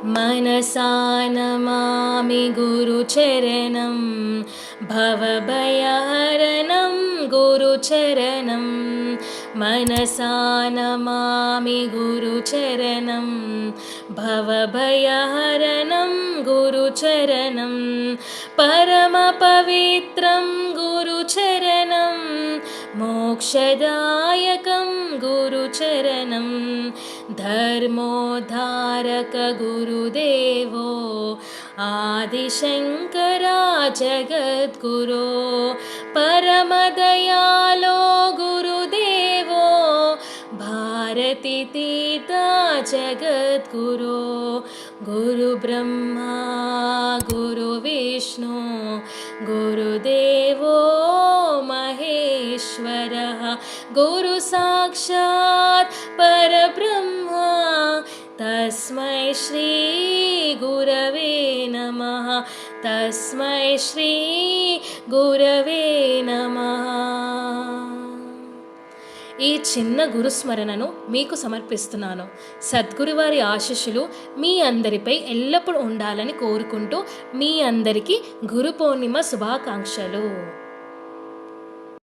मनसा नमामि गुरुचरणं भवभयहरणं गुरुचरणं मनसा नमामि गुरुचरणं भवभयहरणं गुरुचरणं परमपवित्रं गुरुचरणं मोक्षदायकं गुरुचरणं धर्मोद्धारक गुरुदेवो आदिशङ्करा जगद्गुरो परमदयालो गुरुदेवो भारतीतीता जगद्गुरो गुरुब्रह्मा गुरुविष्णु गुरुदेवो महेश्वरः गुरुसाक्षात् परब्रह्मा तस्मै श्री गुरवे नमः तस्मै श्री गुरवे नमः। ఈ చిన్న గురుస్మరణను మీకు సమర్పిస్తున్నాను. సద్గురువారి ఆశీస్సులు మీ అందరిపై ఎల్లప్పుడూ ఉండాలని కోరుకుంటూ మీ అందరికీ గురు పౌర్ణిమ శుభాకాంక్షలు.